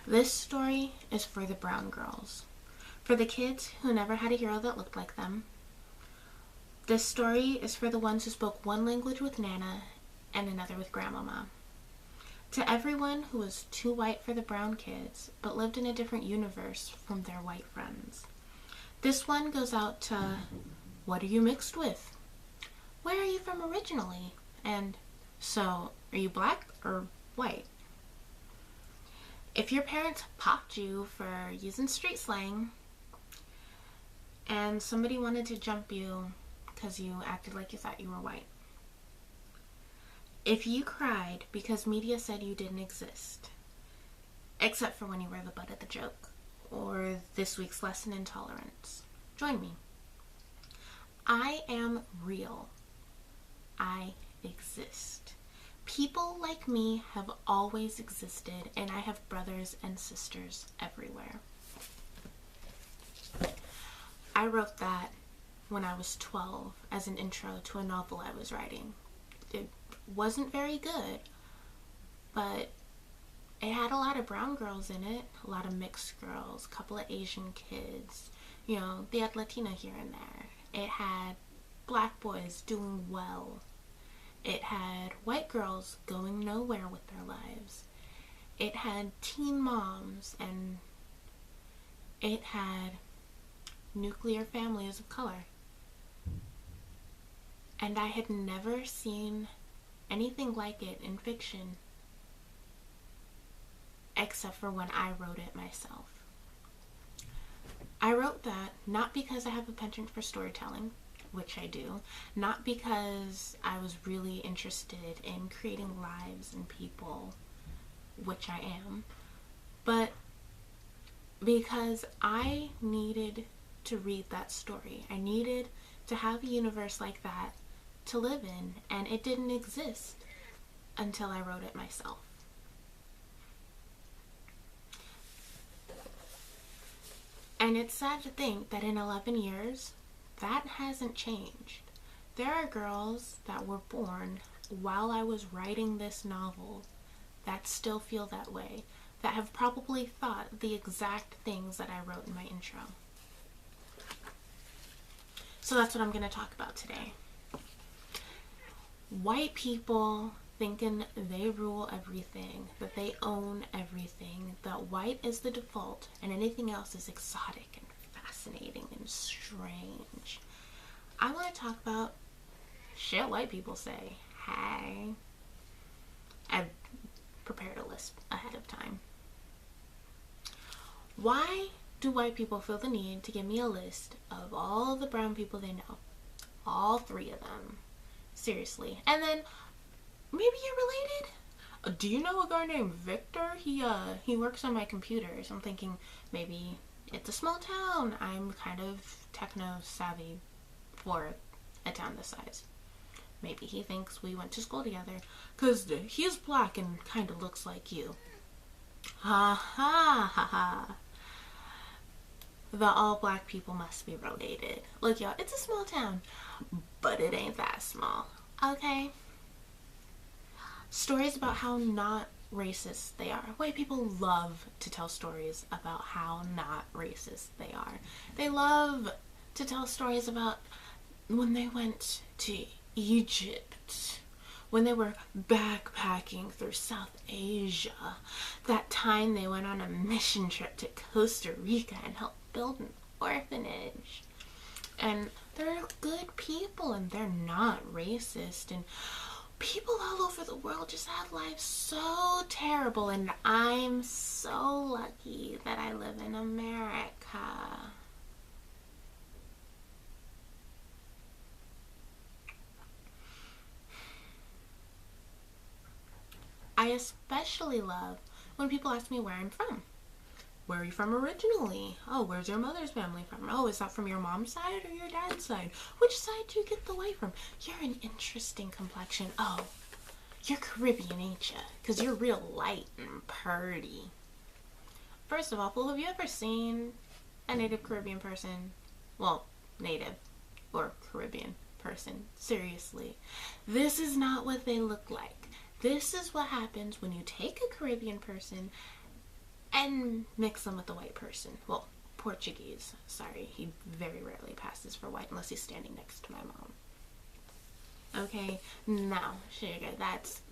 This story is for the brown girls, for the kids who never had a hero that looked like them. This story is for the ones who spoke one language with Nana and another with Grandmama. To everyone who was too white for the brown kids, but lived in a different universe from their white friends. This one goes out to, what are you mixed with? Where are you from originally? And so, are you black or white? If your parents popped you for using street slang, and somebody wanted to jump you because you acted like you thought you were white. If you cried because media said you didn't exist, except for when you were the butt of the joke, or this week's lesson in tolerance, join me. I am real. I exist. People like me have always existed, and I have brothers and sisters everywhere. I wrote that when I was 12 as an intro to a novel I was writing. It wasn't very good, but it had a lot of brown girls in it, a lot of mixed girls, a couple of Asian kids, they had Latina here and there. It had black boys doing well. It had white girls going nowhere with their lives. It had teen moms, and it had nuclear families of color. And I had never seen anything like it in fiction, except for when I wrote it myself. I wrote that not because I have a penchant for storytelling, which I do, not because I was really interested in creating lives and people, which I am, but because I needed to read that story. I needed to have a universe like that to live in, and it didn't exist until I wrote it myself. And it's sad to think that in 11 years, that hasn't changed. There are girls that were born while I was writing this novel that still feel that way, that have probably thought the exact things that I wrote in my intro. So that's what I'm going to talk about today. White people thinking they rule everything, that they own everything, that white is the default and anything else is exotic and fascinating and strange. I want to talk about shit white people say. Hey. I've prepared a list ahead of time. Why do white people feel the need to give me a list of all the brown people they know? All 3 of them. Seriously. And then, maybe you're related? Do you know a guy named Victor? He works on my computers. I'm thinking maybe it's a small town. I'm kind of techno savvy for a town this size. Maybe he thinks we went to school together, 'cause he's black and kind of looks like you. Ha ha ha ha. The all black people must be rotated. Look, y'all, it's a small town, but it ain't that small. Okay? Stories about how not racist they are. White people love to tell stories about how not racist they are. They love to tell stories about when they went to Egypt, when they were backpacking through South Asia, that time they went on a mission trip to Costa Rica and helped build an orphanage. And they're good people and they're not racist, and people all over the world just have lives so terrible, and I'm so lucky that I live in America. I especially love when people ask me where I'm from. Where are you from originally? Oh, where's your mother's family from? Oh, is that from your mom's side or your dad's side? Which side do you get the white from? You're an interesting complexion. Oh, you're Caribbean, ain't ya? 'Cause you're real light and purty. First of all, Paul, have you ever seen a native Caribbean person? Well, native or Caribbean person. Seriously. This is not what they look like. This is what happens when you take a Caribbean person and mix them with a white person. Well, Portuguese. Sorry, he very rarely passes for white unless he's standing next to my mom. Okay, now, sugar,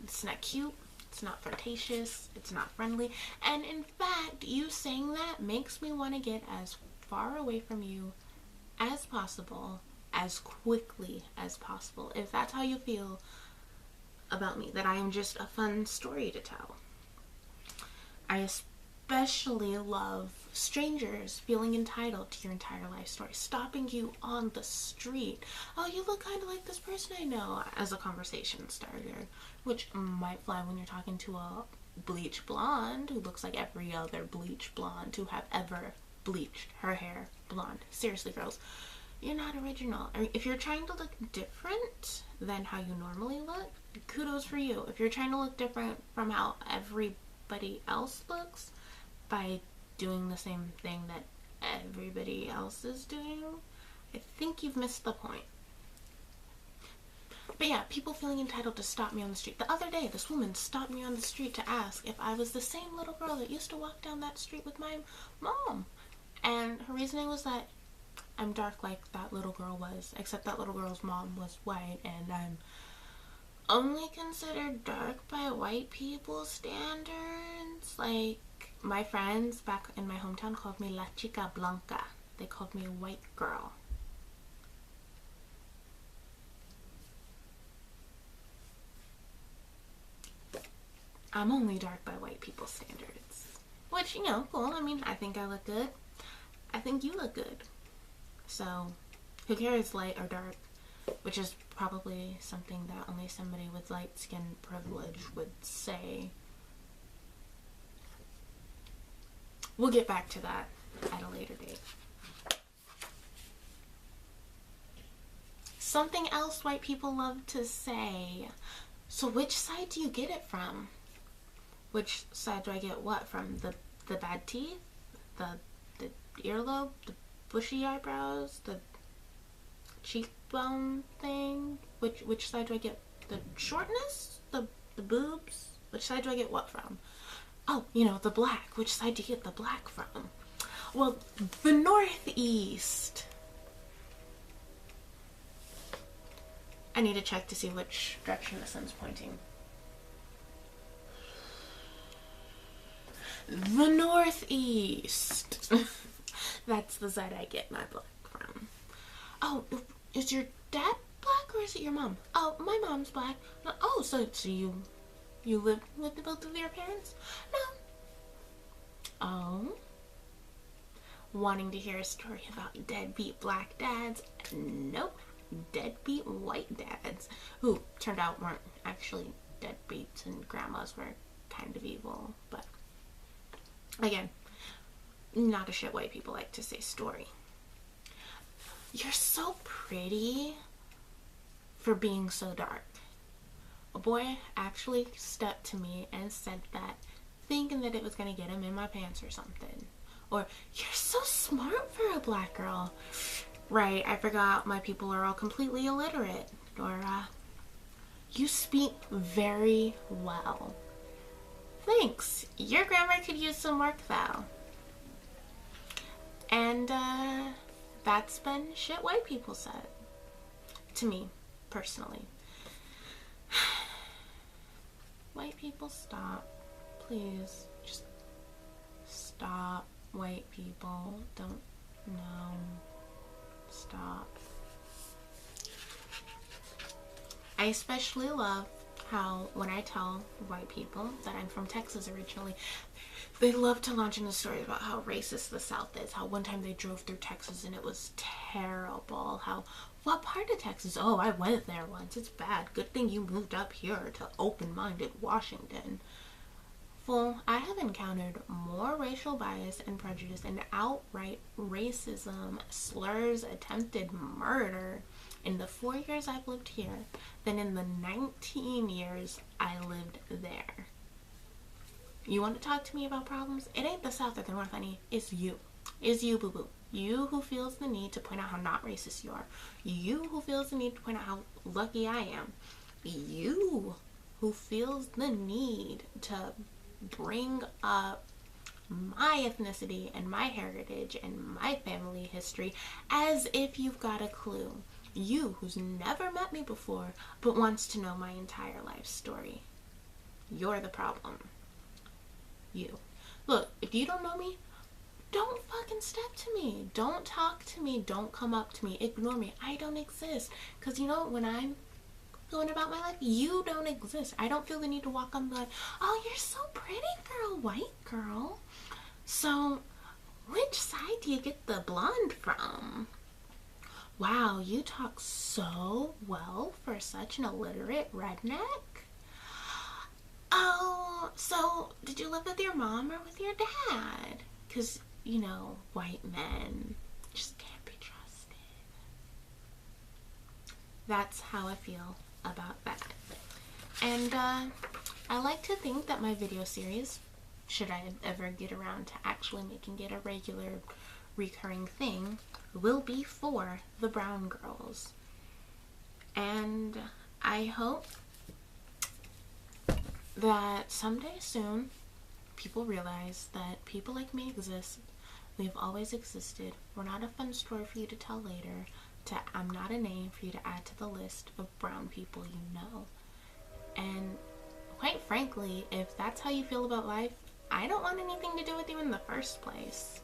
it's not cute, it's not flirtatious, it's not friendly, and in fact, you saying that makes me want to get as far away from you as possible, as quickly as possible, if that's how you feel about me, that I am just a fun story to tell. I especially love strangers feeling entitled to your entire life story, stopping you on the street. Oh, you look kind of like this person I know, as a conversation starter, which might fly when you're talking to a bleach blonde who looks like every other bleach blonde to have ever bleached her hair blonde. Seriously, girls, you're not original. I mean, if you're trying to look different than how you normally look, kudos for you. If you're trying to look different from how everybody else looks by doing the same thing that everybody else is doing, I think you've missed the point. But yeah, people feeling entitled to stop me on the street. The other day, this woman stopped me on the street to ask if I was the same little girl that used to walk down that street with my mom. And her reasoning was that I'm dark like that little girl was, except that little girl's mom was white, and I'm only considered dark by white people's standards. Like, my friends back in my hometown called me La Chica Blanca. They called me a white girl. I'm only dark by white people's standards. Which, you know, cool. I mean, I think I look good. I think you look good. So, who cares, light or dark? Which is probably something that only somebody with light skin privilege would say. We'll get back to that at a later date. Something else white people love to say. So which side do you get it from? Which side do I get what from? The bad teeth? The earlobe? The bushy eyebrows? The cheekbone thing? Which side do I get the shortness? The boobs? Which side do I get what from? Oh, you know, the black. Which side do you get the black from? Well, the northeast. I need to check to see which direction the sun's pointing. The northeast. That's the side I get my black from. Oh, is your dad black or is it your mom? Oh, my mom's black. Oh, so you live with both of your parents? No. Oh. Wanting to hear a story about deadbeat black dads? Nope. Deadbeat white dads, who turned out weren't actually deadbeats, and grandmas were kind of evil. But again, not a shit white people like to say story. You're so pretty for being so dark. A boy actually stepped to me and said that, thinking that it was gonna get him in my pants or something. Or, you're so smart for a black girl. Right, I forgot my people are all completely illiterate. Or, you speak very well. Thanks. Your grammar could use some work, though. And, that's been shit white people said. To me, personally. White people, stop. Please, just stop. White people, don't know. Stop. I especially love how when I tell white people that I'm from Texas originally, they love to launch into stories about how racist the South is, how one time they drove through Texas and it was terrible, how, what part of Texas? Oh, I went there once, it's bad, good thing you moved up here to open-minded Washington. Well, I have encountered more racial bias and prejudice and outright racism, slurs, attempted murder in the 4 years I've lived here than in the 19 years I lived there. You want to talk to me about problems? It ain't the South or the North, honey. It's you. It's you, boo-boo. You who feels the need to point out how not racist you are. You who feels the need to point out how lucky I am. You who feels the need to bring up my ethnicity and my heritage and my family history as if you've got a clue. You, who's never met me before, but wants to know my entire life story. You're the problem. You. Look, if you don't know me, don't fucking step to me. Don't talk to me. Don't come up to me. Ignore me. I don't exist. Because you know, when I'm going about my life, you don't exist. I don't feel the need to walk on like, oh, you're so pretty, girl, white girl. So, which side do you get the blonde from? Wow, you talk so well for such an illiterate redneck. Oh, so did you live with your mom or with your dad? Because, you know, white men just can't be trusted. That's how I feel about that. And I like to think that my video series, should I ever get around to actually making it a regular recurring thing, will be for the brown girls. And I hope that someday soon people realize that people like me exist. We've always existed. We're not a fun story for you to tell later. I'm not a name for you to add to the list of brown people you know. And quite frankly, if that's how you feel about life, I don't want anything to do with you in the first place.